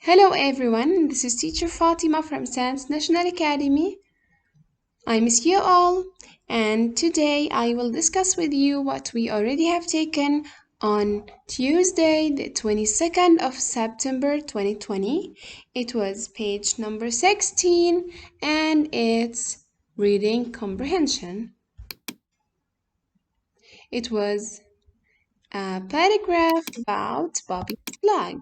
Hello everyone, this is teacher Fatima from Science National Academy. I miss you all, and today I will discuss with you what we already have taken on Tuesday, the 22nd of September 2020. It was page number 16 and it's reading comprehension. It was a paragraph about Bobby's flag.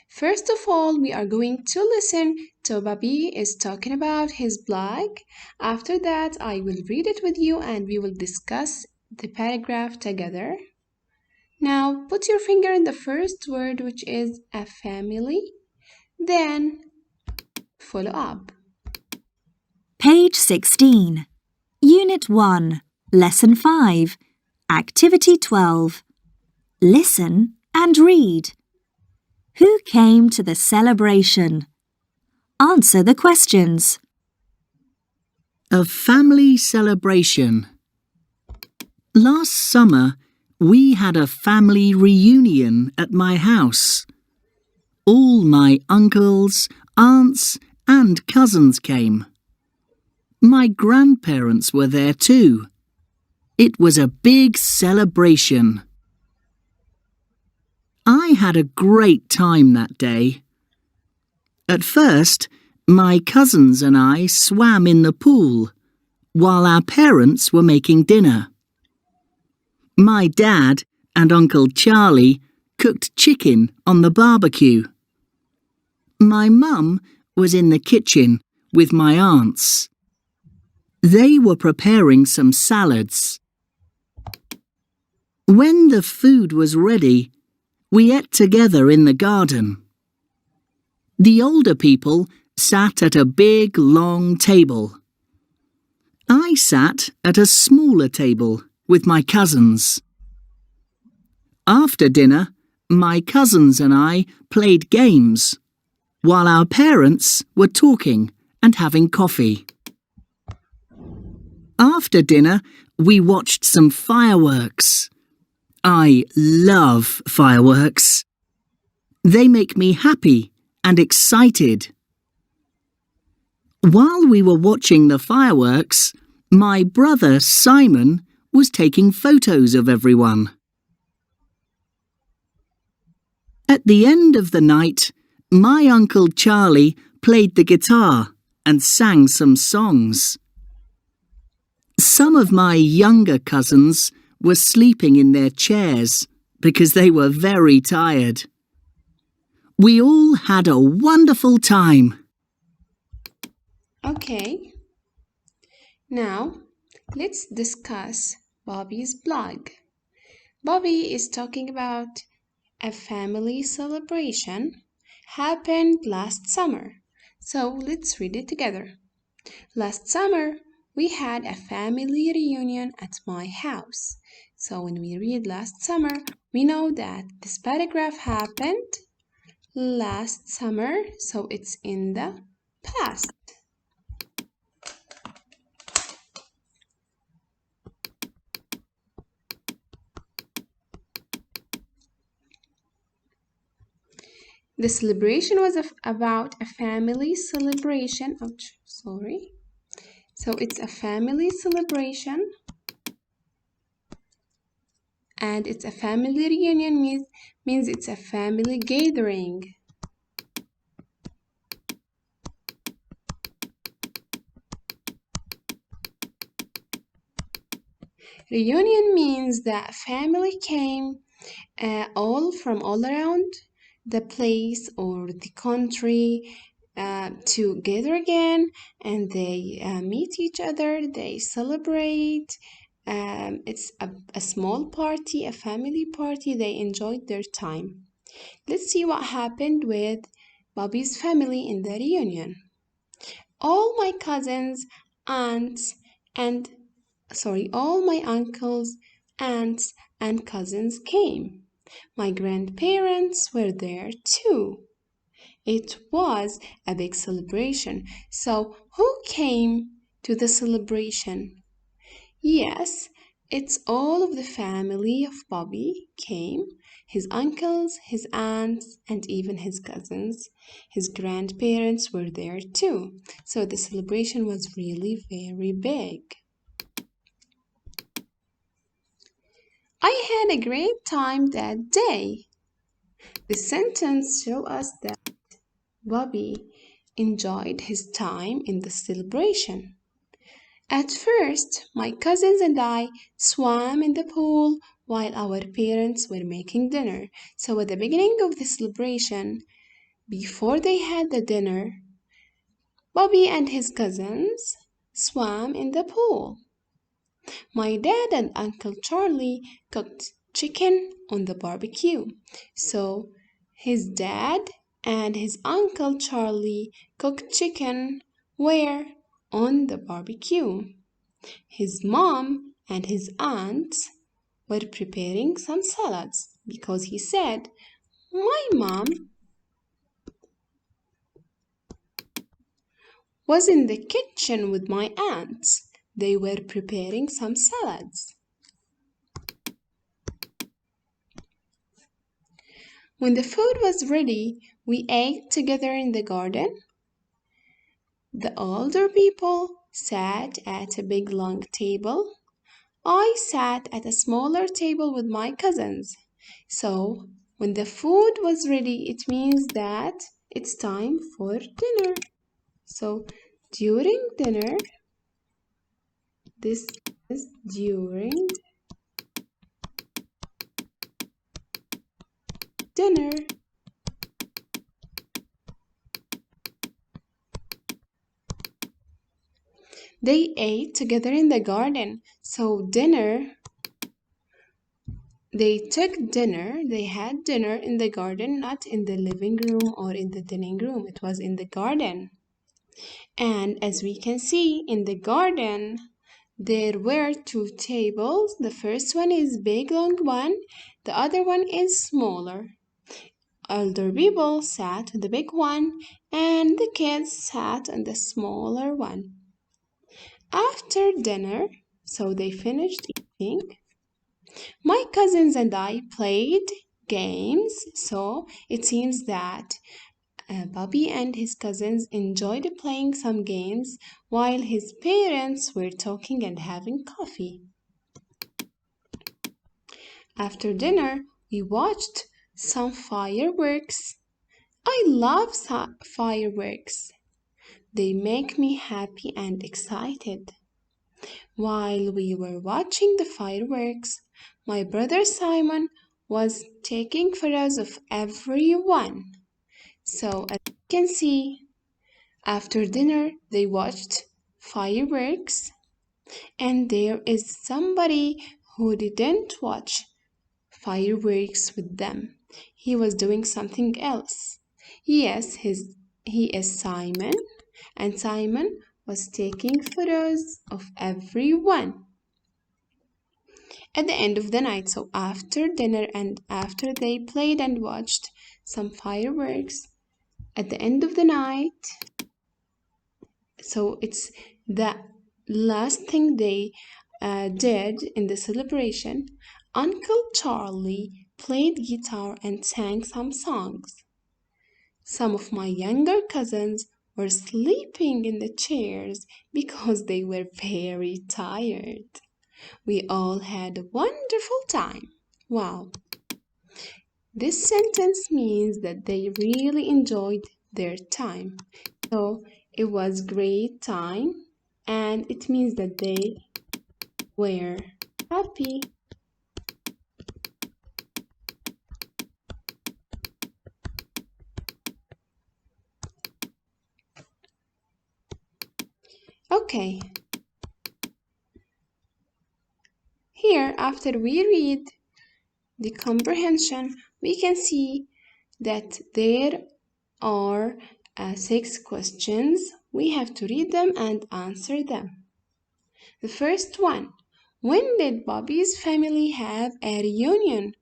First of all, we are going to listen to Bobby is talking about his blog. After that, I will read it with you and we will discuss the paragraph together. Now, put your finger in the first word, which is a family. Then, follow up. Page 16. Unit 1, Lesson 5, Activity 12. Listen and read. Who came to the celebration? Answer the questions. A family celebration. Last summer, we had a family reunion at my house. All my uncles, aunts, and cousins came. My grandparents were there too. It was a big celebration. I had a great time that day. At first, my cousins and I swam in the pool while our parents were making dinner. My dad and Uncle Charlie cooked chicken on the barbecue. My mum was in the kitchen with my aunts. They were preparing some salads. When the food was ready, we ate together in the garden. The older people sat at a big, long table. I sat at a smaller table with my cousins. After dinner, my cousins and I played games, while our parents were talking and having coffee. After dinner, we watched some fireworks. I love fireworks. They make me happy and excited. While we were watching the fireworks, my brother Simon was taking photos of everyone. At the end of the night, my Uncle Charlie played the guitar and sang some songs. Some of my younger cousins were sleeping in their chairs because they were very tired. We all had a wonderful time. Okay. Now, let's discuss Bobby's blog. Bobby is talking about a family celebration happened last summer. So let's read it together. Last summer, we had a family reunion at my house. So when we read last summer, we know that this paragraph happened last summer, so it's in the past. The celebration was about a family celebration. So it's a family celebration, and it's a family reunion means it's a family gathering. Reunion means that family came all from all around the place or the country together again, and they meet each other, they celebrate. It's a small party, a family party. They enjoyed their time. Let's see what happened with Bobby's family in the reunion. All my cousins, aunts, and all my uncles, aunts, and cousins came. My grandparents were there too. It was a big celebration. So, who came to the celebration? Yes, it's all of the family of Bobby came. His uncles, his aunts, and even his cousins, his grandparents were there too. So the celebration was really very big. I had a great time that day. The sentence shows us that Bobby enjoyed his time in the celebration. At first, my cousins and I swam in the pool while our parents were making dinner. So, at the beginning of the celebration, before they had the dinner, Bobby and his cousins swam in the pool. My dad and Uncle Charlie cooked chicken on the barbecue. So, his dad and his Uncle Charlie cooked chicken where? On the barbecue. His mom and his aunt were preparing some salads because he said, my mom was in the kitchen with my aunts. They were preparing some salads. When the food was ready, we ate together in the garden. The older people sat at a big long table. I sat at a smaller table with my cousins. So, when the food was ready, it means that it's time for dinner. So, during dinner, this is during dinner. They ate together in the garden. So, dinner, they took dinner, they had dinner in the garden, not in the living room or in the dining room. It was in the garden. And as we can see in the garden, there were two tables. The first one is big long one, the other one is smaller. Older people sat on the big one and the kids sat on the smaller one. After dinner, so they finished eating, my cousins and I played games. So it seems that Bobby and his cousins enjoyed playing some games while his parents were talking and having coffee. After dinner, we watched some fireworks. I love fireworks. They make me happy and excited. While we were watching the fireworks, my brother Simon was taking photos of everyone. So, as you can see, after dinner, they watched fireworks, and there is somebody who didn't watch fireworks with them. He was doing something else. Yes, he is Simon, and Simon was taking photos of everyone at the end of the night. So after dinner and after they played and watched some fireworks at the end of the night, so it's the last thing they did in the celebration, Uncle Charlie played guitar and sang some songs. Some of my younger cousins were sleeping in the chairs because they were very tired. We all had a wonderful time. Wow. This sentence means that they really enjoyed their time. So it was great time, and it means that they were happy. Okay. Here, after we read the comprehension, we can see that there are 6 questions. We have to read them and answer them. The first one, when did Bobby's family have a reunion?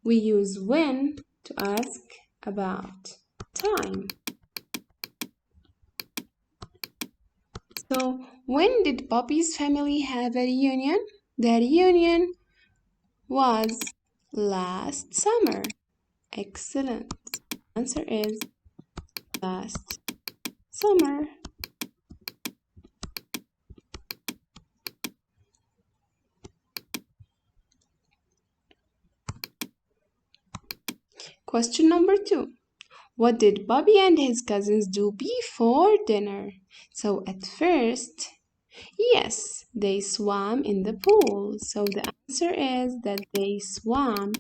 We use when to ask about time. So, when did Bobby's family have a reunion? The reunion was Last summer. Excellent. Answer is last summer. Question number 2. What did Bobby and his cousins do before dinner? So at first, yes, they swam in the pool. So the answer is that they swam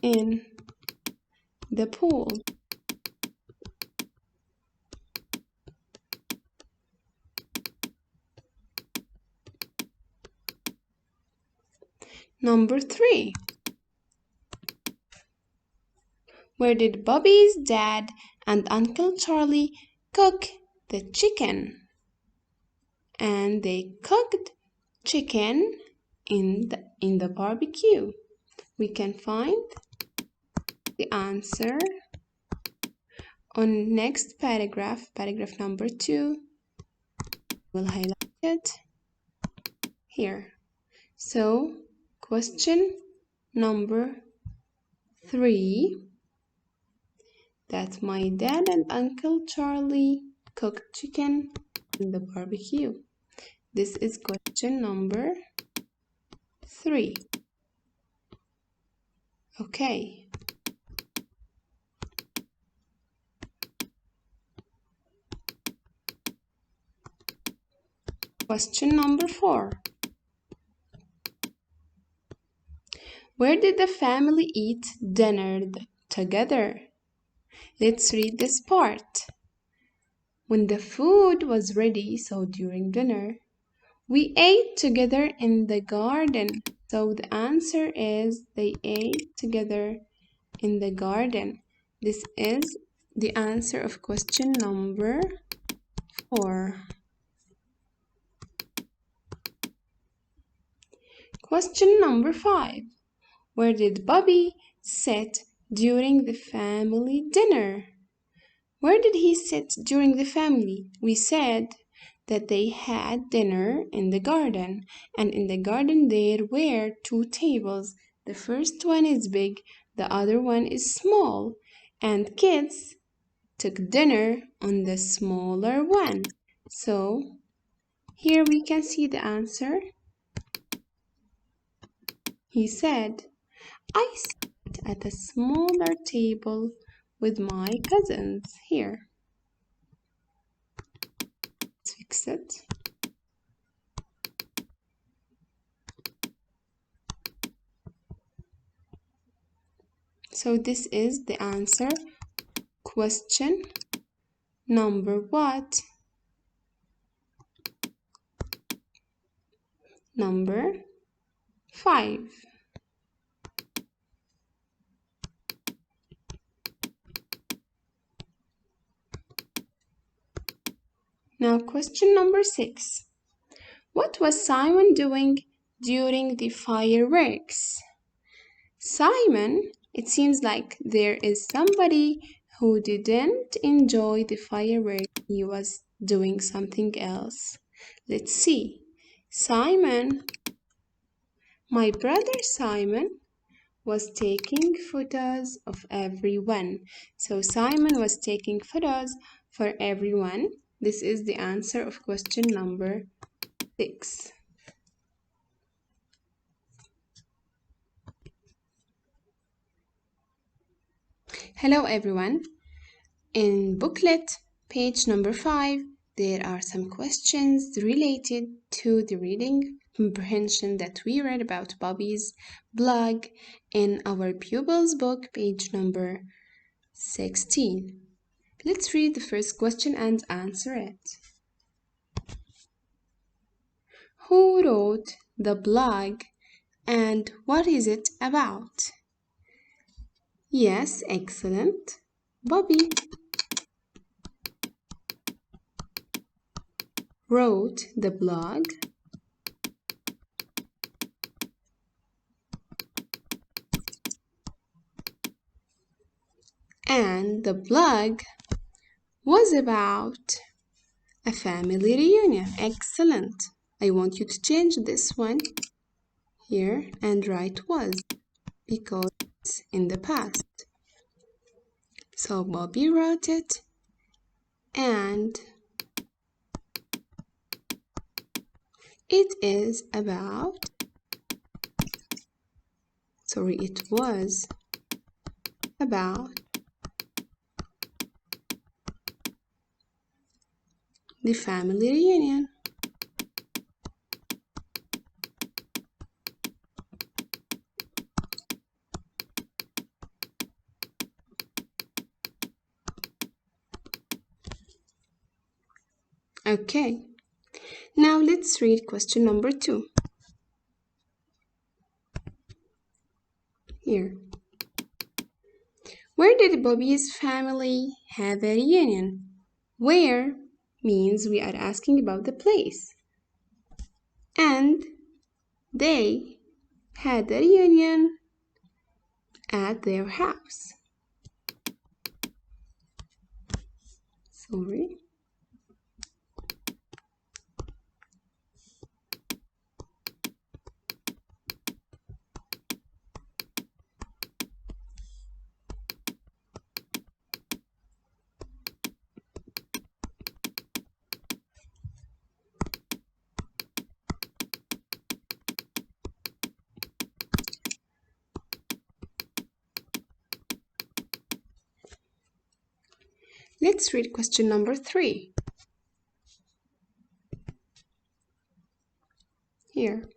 in the pool. Number 3. Where did Bobby's dad and Uncle Charlie cook the chicken? And they cooked chicken in the barbecue. We can find the answer on next paragraph, paragraph number 2. We'll highlight it here. So, question number 3, that my dad and Uncle Charlie cooked chicken in the barbecue. This is question number 3. Okay. Question number 4. Where did the family eat dinner together? Let's read this part. When the food was ready, so during dinner, we ate together in the garden. So the answer is they ate together in the garden. This is the answer of question number 4. Question number 5. Where did Bobby sit during the family dinner? Where did he sit during the family? We said that they had dinner in the garden, and in the garden there were 2 tables. The first one is big, the other one is small, and kids took dinner on the smaller one. So here we can see the answer. He said, I sat at a smaller table with my cousins. Here. Let's fix it. So this is the answer. Question number what? Number 5. Now question number 6. What was Simon doing during the fireworks? Simon, it seems like there is somebody who didn't enjoy the fireworks. He was doing something else. Let's see. Simon, my brother Simon, was taking photos of everyone. So Simon was taking photos for everyone. This is the answer of question number 6. Hello everyone. In booklet page number 5, there are some questions related to the reading comprehension that we read about Bobby's blog in our Pupils book page number 16. Let's read the first question and answer it. Who wrote the blog and what is it about? Yes, excellent. Bobby wrote the blog and the blog was about a family reunion. Excellent. I want you to change this one here and write was because it's in the past. So Bobby wrote it, and it is about, it was about the family reunion. Okay, now let's read question number 2. Here. Where did Bobby's family have a reunion? Where means we are asking about the place. And they had a reunion at their house. Sorry. Let's read question number 3. Here.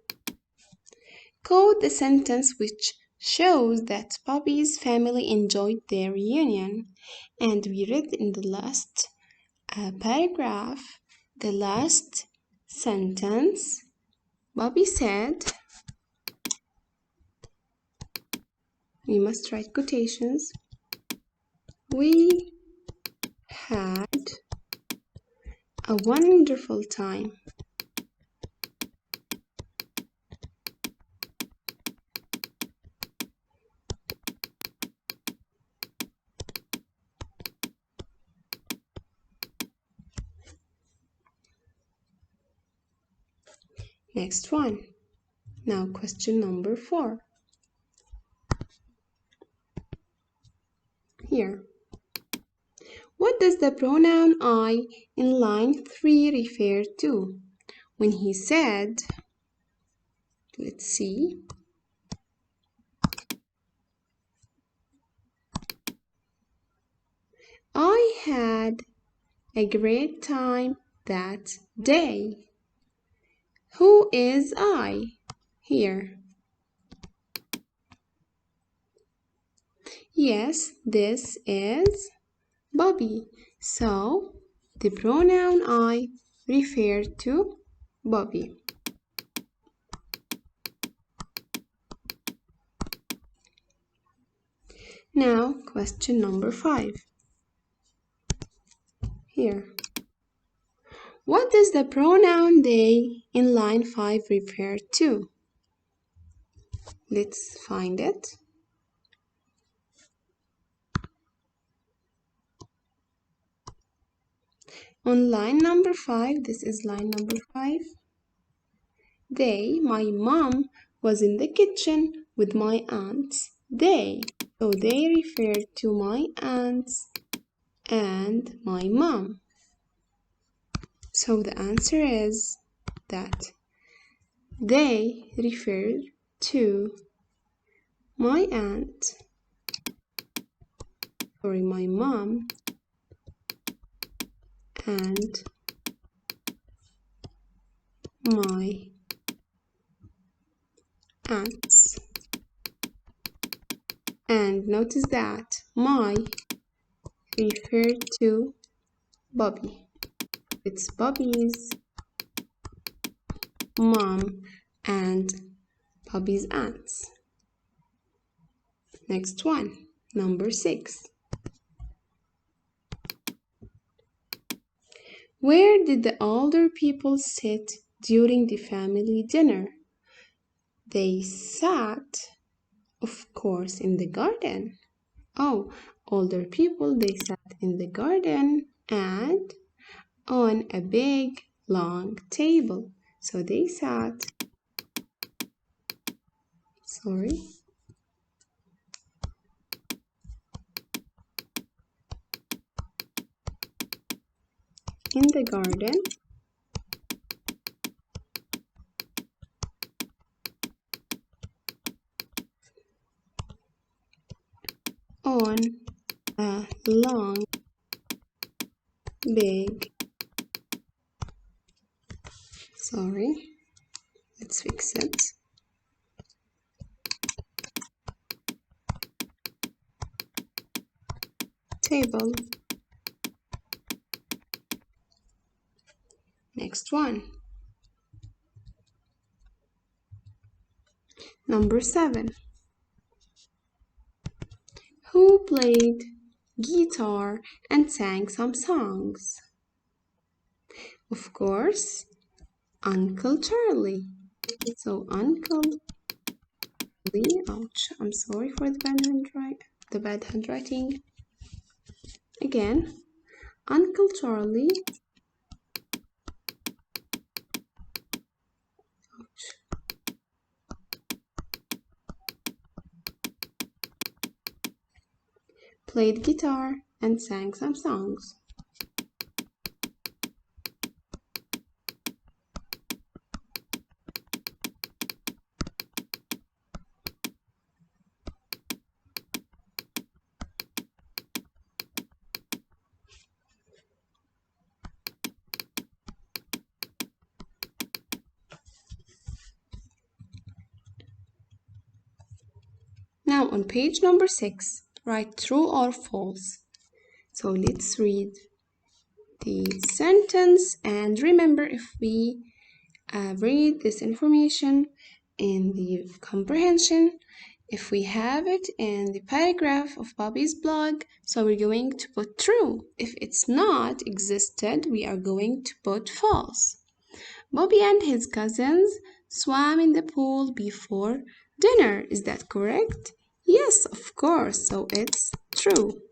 Quote the sentence which shows that Bobby's family enjoyed their reunion. And we read in the last paragraph, the last sentence. Bobby said, we must write quotations, we had a wonderful time. Next one. Now question number 4. Here. What does the pronoun I in line 3 refer to? When he said, let's see. I had a great time that day. Who is I here? Yes, this is Bobby. So the pronoun I refers to Bobby. Now question number 5. Here. What does the pronoun they in line 5 refer to? Let's find it. On line number 5, this is line number 5. They, my mom, was in the kitchen with my aunts. They, so they refer to my aunts and my mom. So the answer is that they refer to my my mom and my aunts. And notice that my referred to Bobby. It's Bobby's mom and Bobby's aunts. Next one, number 6. Where did the older people sit during the family dinner? They sat, of course, in the garden. Oh, older people, they sat in the garden and on a big, long table. So they sat, in the garden on a long, big, let's fix it. Table. Next one. Number 7. Who played guitar and sang some songs? Of course, Uncle Charlie. So Uncle Lee, ouch, I'm sorry for the bad handwriting. Again, Uncle Charlie played guitar and sang some songs. Now on page number 6, write true or false. So let's read the sentence and remember if we read this information in the comprehension, if we have it in the paragraph of Bobby's blog, so we're going to put true. If it's not existed, we are going to put false. Bobby and his cousins swam in the pool before dinner. Is that correct? Yes, of course, so it's true.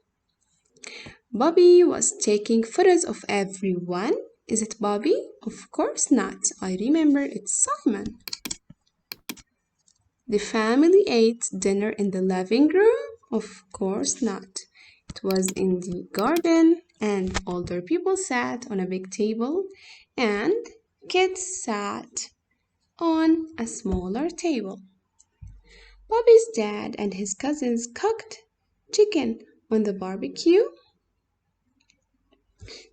Bobby was taking photos of everyone. Is it Bobby? Of course not. I remember it's Simon. The family ate dinner in the living room? Of course not. It was in the garden, and older people sat on a big table, and kids sat on a smaller table. Bobby's dad and his cousins cooked chicken on the barbecue.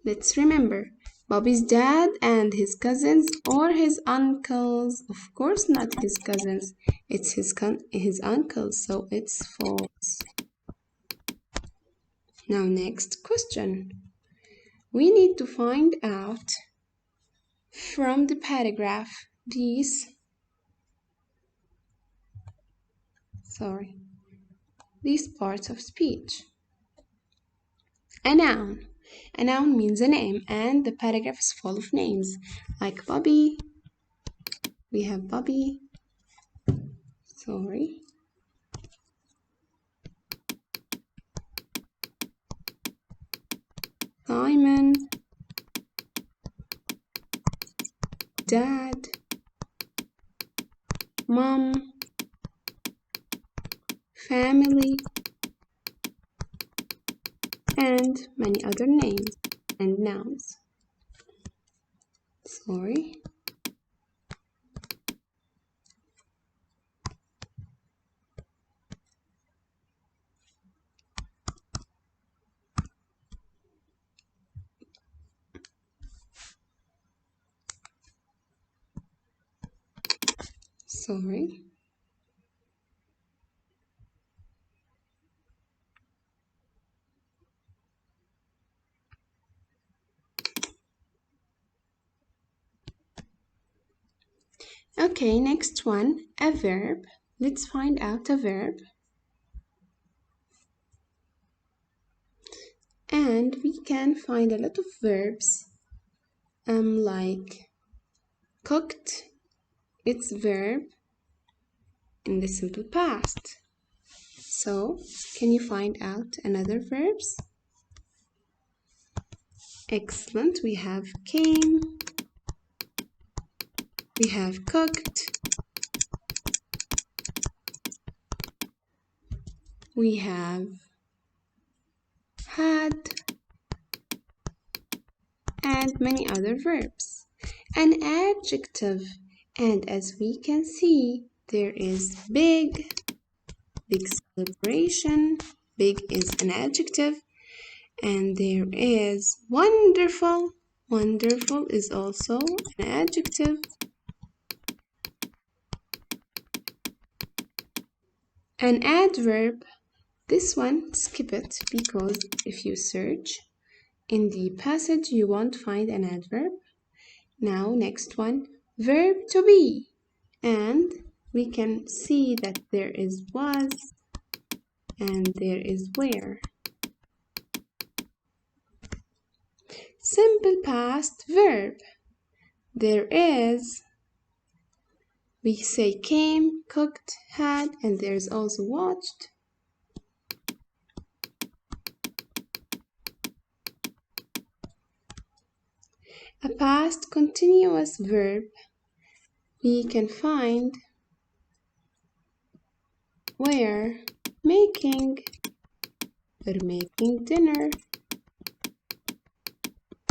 Let's remember, Bobby's dad and his cousins or his uncles. Of course not his cousins. It's his uncles, so it's false. Now next question. We need to find out from the paragraph these parts of speech. A noun. A noun means a name, and the paragraph is full of names, like Bobby. We have Bobby. Simon. Dad. Mom. Family. And many other names and nouns. Okay, next one, a verb. Let's find out a verb. And we can find a lot of verbs, like cooked, it's verb in the simple past. So, can you find out another verbs? Excellent, we have came, We have cooked. We have had, and many other verbs. An adjective, and as we can see, there is big, big celebration. Big is an adjective. And there is wonderful. Wonderful is also an adjective. An adverb, this one, skip it because if you search in the passage, you won't find an adverb. Now, next one, verb to be. And we can see that there is was and there is were. Simple past verb. There is, we say came, cooked, had, and there's also watched. A past continuous verb, we can find were making, we're making dinner,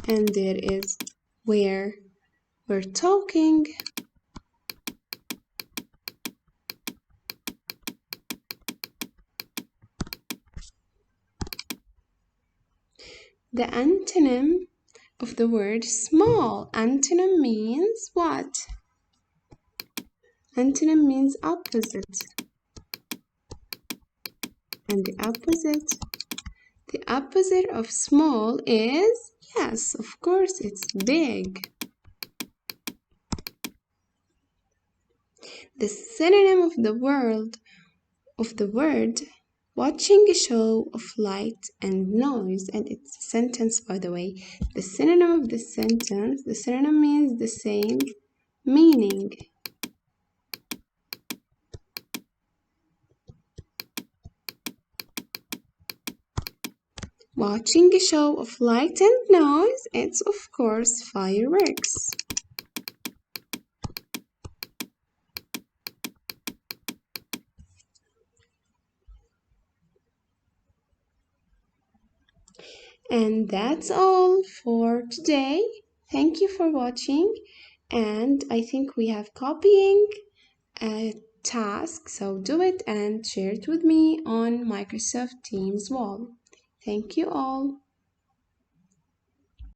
and there is where we're talking. The antonym of the word small. Antonym means what? Antonym means opposite. And the opposite of small is, yes, of course, it's big. The synonym of the word watching a show of light and noise, and it's a sentence, by the way. The synonym of the sentence, the synonym means the same meaning. Watching a show of light and noise, it's of course fireworks. And that's all for today. Thank you for watching. And I think we have copying a task, so do it and share it with me on Microsoft Teams wall. Thank you all.